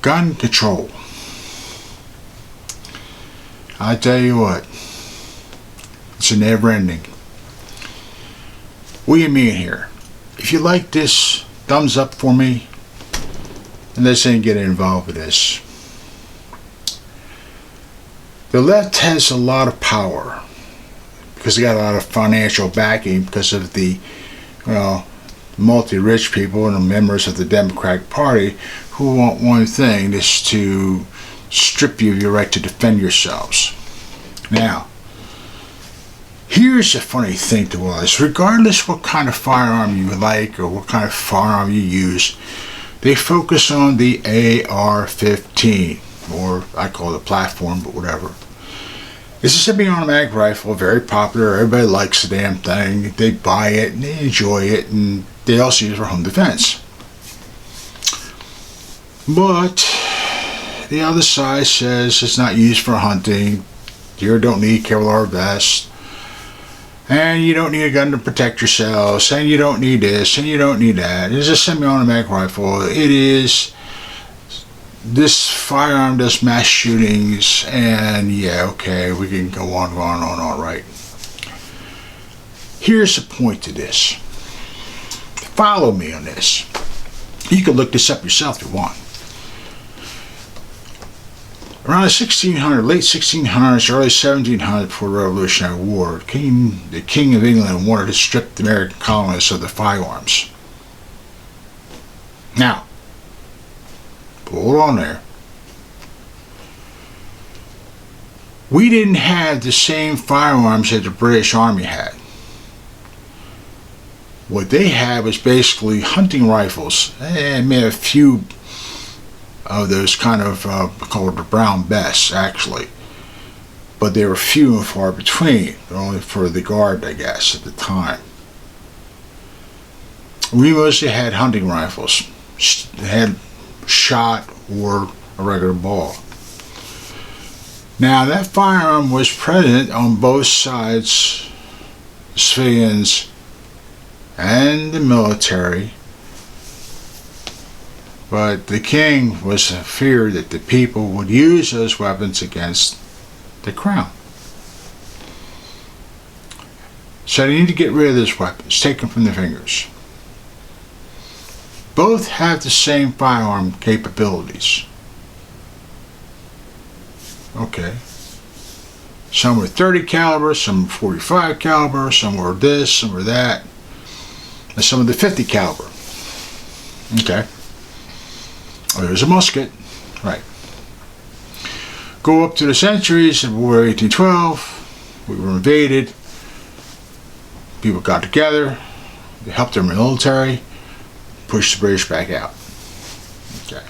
gun control. I tell you what, it's a never ending. What do you mean here? If you like this, thumbs up for me, and let's ain't get involved with this. The left has a lot of power because they got a lot of financial backing because of the, multi-rich people and the members of the Democratic Party who want one thing, is to strip you of your right to defend yourselves. Now, here's a funny thing to all this. Regardless what kind of firearm you like or what kind of firearm you use, they focus on the AR-15, or I call it a platform, but whatever. It's a semi-automatic rifle, very popular. Everybody likes the damn thing. They buy it and they enjoy it, and they also use it for home defense. But the other side says it's not used for hunting. You don't need Kevlar vest, and you don't need a gun to protect yourselves, and you don't need this, and you don't need that. It's a semi-automatic rifle. This firearm does mass shootings, and yeah, okay, we can go on, right. Here's the point to this. Follow me on this. You can look this up yourself if you want. Around the 1600s, late 1600s, early 1700s, before the Revolutionary War, the King of England wanted to strip the American colonists of the firearms. Now, hold on there. We didn't have the same firearms that the British Army had. What they had was basically hunting rifles. They made a few of those kind of called the Brown Bests, actually, but they were few and far between. Only for the guard, I guess, at the time. We mostly had hunting rifles. They had shot or a regular ball. Now, that firearm was present on both sides, civilians and the military. But the king was feared that the people would use those weapons against the crown. So they need to get rid of those weapons, take them from their fingers. Both have the same firearm capabilities. Okay. Some were 30 caliber, some were 45 caliber, some were this, some were that, and some of the 50 caliber. Okay. There's a musket, right. Go up to the centuries of War of 1812. We were invaded. People got together. They helped their military. Pushed the British back out. Okay.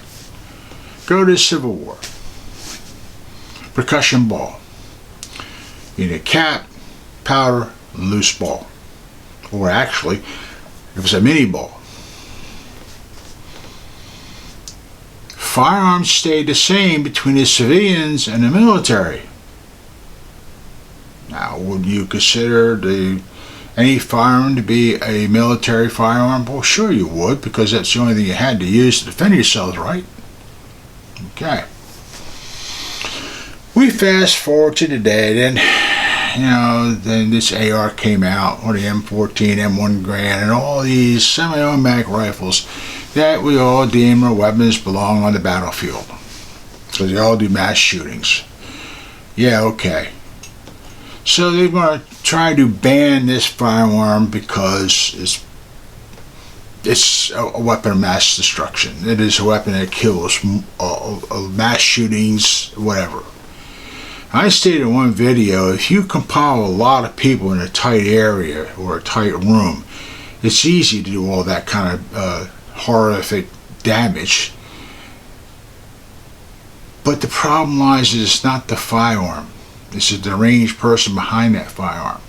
Go to the Civil War. Percussion ball. You need a cap, powder, and loose ball. Or actually, it was a mini ball. Firearms stayed the same between the civilians and the military. Now, would you consider any firearm to be a military firearm? Well, sure you would, because that's the only thing you had to use to defend yourselves, right? Okay. We fast forward to today, then this AR came out, or the M14, M1 Garand, and all these semi-automatic rifles that we all deem our weapons belong on the battlefield. Because they all do mass shootings. Yeah, okay. So they're going to try to ban this firearm because it's a weapon of mass destruction. It is a weapon that kills, mass shootings, whatever. I stated in one video, if you compile a lot of people in a tight area or a tight room, it's easy to do all that kind of horrific damage. But the problem lies is it's not the firearm. It's a deranged person behind that firearm.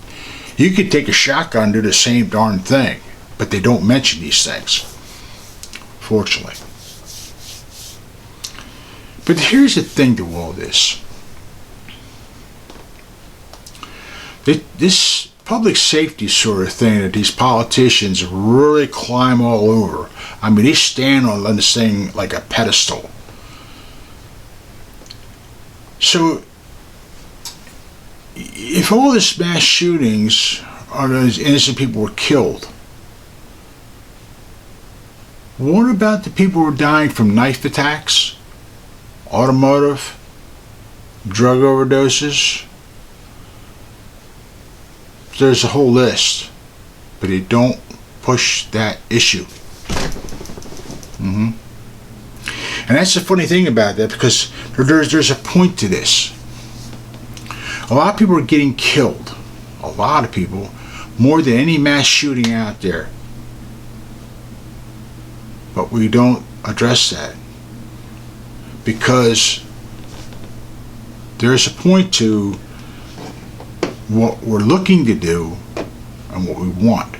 You could take a shotgun and do the same darn thing, but they don't mention these things, fortunately. But here's the thing to all this. This public safety sort of thing that these politicians really climb all over. I mean, they stand on this thing like a pedestal. So, if all this mass shootings are those innocent people were killed, what about the people who are dying from knife attacks, automotive, drug overdoses? There's a whole list, but they don't push that issue. And that's the funny thing about that, because there's a point to this. A lot of people are getting killed. A lot of people, more than any mass shooting out there. But we don't address that, because there's a point to what we're looking to do and what we want.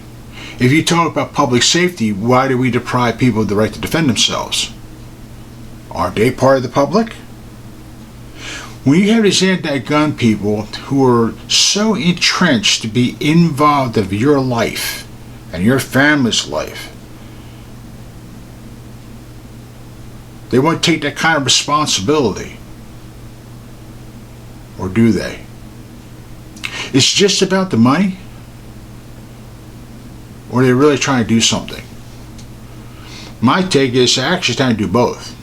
If you talk about public safety, why do we deprive people of the right to defend themselves? Aren't they part of the public? When you have these anti-gun people who are so entrenched to be involved of your life and your family's life, they won't take that kind of responsibility. Or do they? It's just about the money? Or are they really trying to do something? My take is they're actually trying to do both.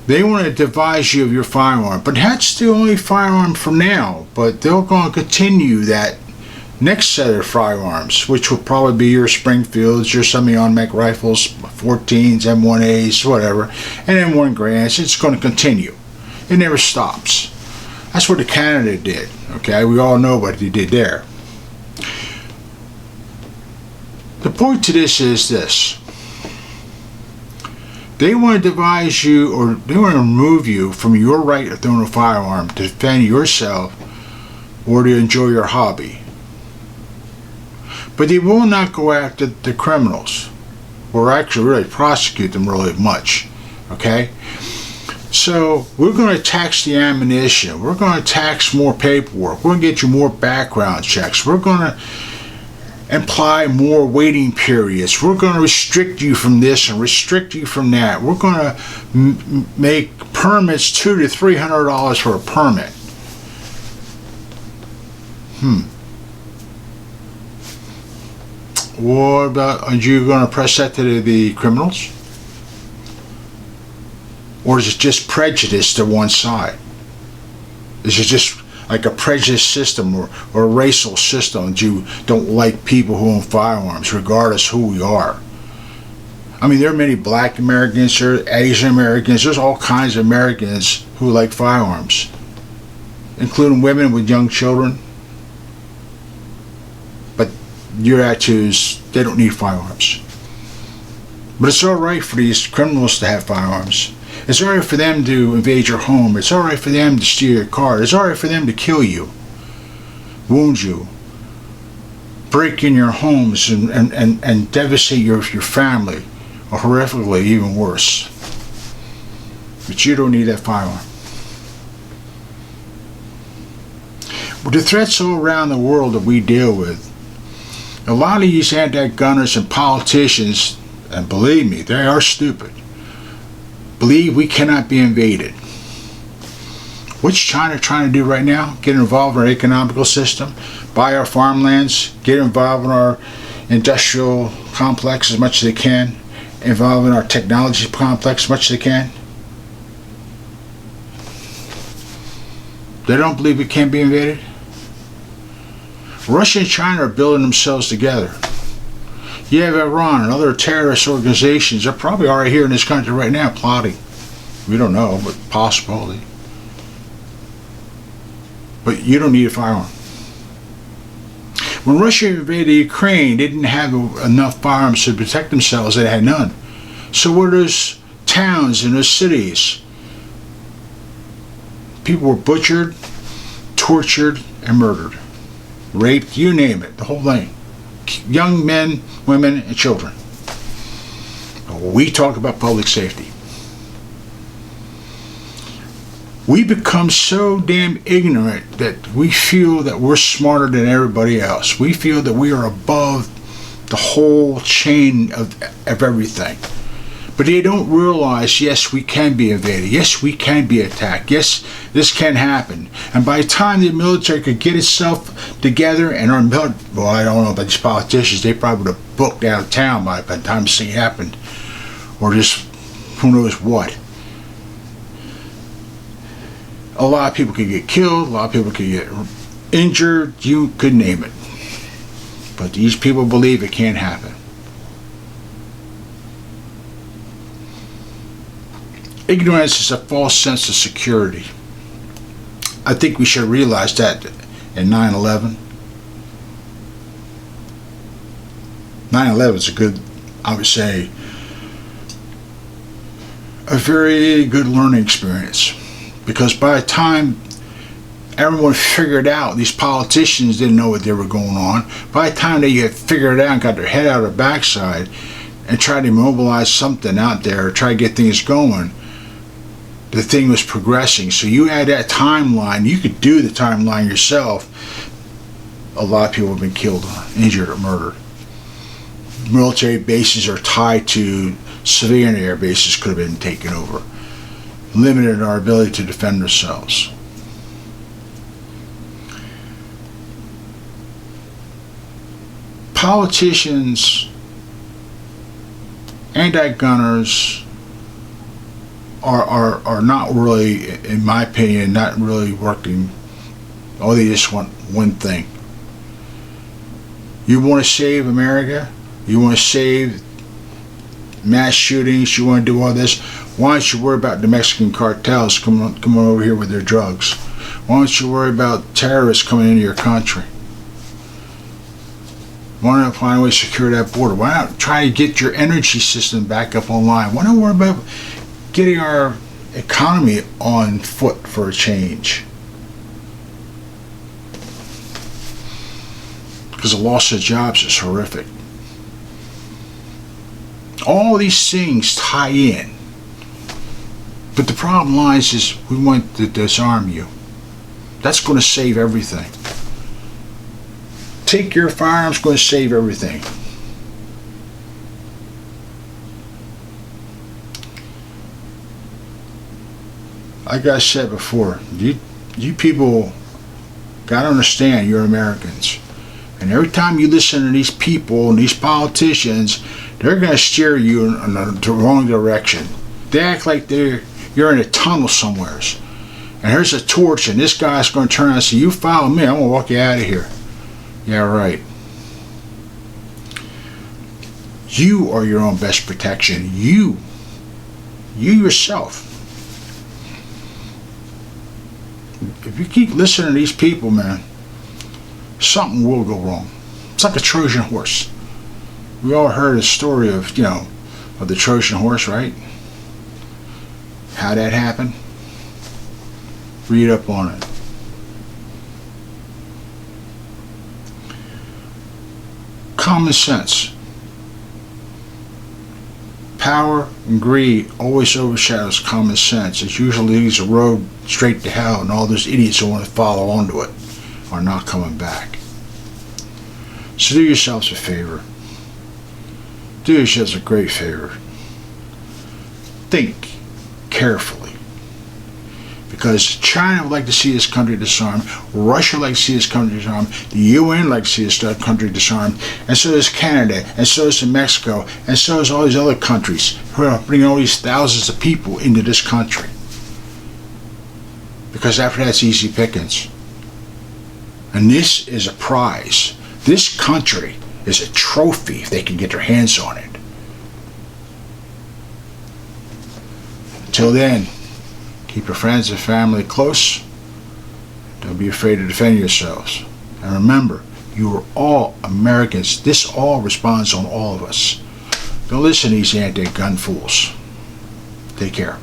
They want to devise you of your firearm, but that's the only firearm for now. But they're going to continue that next set of firearms, which will probably be your Springfields, your semi-automatic rifles, 14s, M1As, whatever, and M1 Grands. It's going to continue. It never stops. That's what Canada did. Okay, we all know what they did there. The point to this is this. They want to devise you, or they want to remove you from your right to own a firearm to defend yourself or to enjoy your hobby. But they will not go after the criminals, or actually really prosecute them really much. Okay? So we're going to tax the ammunition. We're going to tax more paperwork. We're going to get you more background checks. We're going to imply more waiting periods. We're going to restrict you from this and restrict you from that. We're going to make permits $200 to $300 for a permit. What about, are you going to press that to the criminals? Or is it just prejudice to one side? Is it just like a prejudice system or a racial system that you don't like people who own firearms, regardless who we are? I mean, there are many black Americans, there are Asian Americans, there's all kinds of Americans who like firearms, including women with young children. But your attitude is they don't need firearms. But it's all right for these criminals to have firearms. It's all right for them to invade your home. It's all right for them to steal your car. It's all right for them to kill you, wound you, break in your homes, and devastate your family, or horrifically even worse. But you don't need that firearm. With the threats all around the world that we deal with, a lot of these anti-gunners and politicians, and believe me, they are stupid, believe we cannot be invaded. What's China trying to do right now? Get involved in our economical system, buy our farmlands, get involved in our industrial complex as much as they can, involved in our technology complex as much as they can. They don't believe it can be invaded. Russia and China are building themselves together. You have Iran and other terrorist organizations. They're probably already here in this country right now plotting. We don't know, but possibility. But you don't need a firearm. When Russia invaded Ukraine, they didn't have enough firearms to protect themselves. They had none. So were those towns and those cities? People were butchered, tortured, and murdered. Raped, you name it, the whole thing. Young men, women, and children. We talk about public safety. We become so damn ignorant that we feel that we're smarter than everybody else. We feel that we are above the whole chain of everything. But they don't realize, yes, we can be invaded. Yes, we can be attacked. Yes, this can happen. And by the time the military could get itself together, and our military, well, I don't know about these politicians, they probably would have booked out of town by the time this thing happened. Or just who knows what. A lot of people could get killed. A lot of people could get injured. You could name it. But these people believe it can't happen. Ignorance is a false sense of security. I think we should realize that in 9/11. 9/11 is a good, I would say, a very good learning experience. Because by the time everyone figured out, these politicians didn't know what they were going on. By the time they had figured it out and got their head out of the backside and tried to mobilize something out there, try to get things going, the thing was progressing. So you had that timeline. You could do the timeline yourself. A lot of people have been killed, injured, or murdered. Military bases are tied to civilian air bases, could have been taken over. Limited our ability to defend ourselves. Politicians, anti-gunners, are not really, in my opinion, not really working. Oh, they just want one thing. You want to save America? You want to save mass shootings? You want to do all this? Why don't you worry about the Mexican cartels coming over here with their drugs? Why don't you worry about terrorists coming into your country? Why not find a way to secure that border? Why not try to get your energy system back up online? Why not worry about getting our economy on foot for a change? Because the loss of jobs is horrific. All these things tie in. But the problem lies is we want to disarm you. That's going to save everything. Take your firearms, going to save everything. Like I said before, you people got to understand you're Americans. And every time you listen to these people and these politicians, they're going to steer you in the wrong direction. They act like you're in a tunnel somewhere. And here's a torch, and this guy's going to turn around and say, you follow me, I'm going to walk you out of here. Yeah, right. You are your own best protection. You yourself. If you keep listening to these people, man, something will go wrong. It's like a Trojan horse. We all heard a story of, of the Trojan horse, right? How that happened? Read up on it. Common sense. Power and greed always overshadows common sense. It usually leads the road straight to hell, and all those idiots who want to follow onto it are not coming back. So do yourselves a favor. Do yourselves a great favor. Think carefully. Because China would like to see this country disarmed, Russia would like to see this country disarmed, the UN would like to see this country disarmed, and so does Canada, and so does Mexico, and so does all these other countries who are bringing all these thousands of people into this country. Because after that, it's easy pickings. And this is a prize. This country is a trophy if they can get their hands on it. Until then, keep your friends and family close. Don't be afraid to defend yourselves. And remember, you are all Americans. This all responds on all of us. Don't listen to these anti-gun fools. Take care.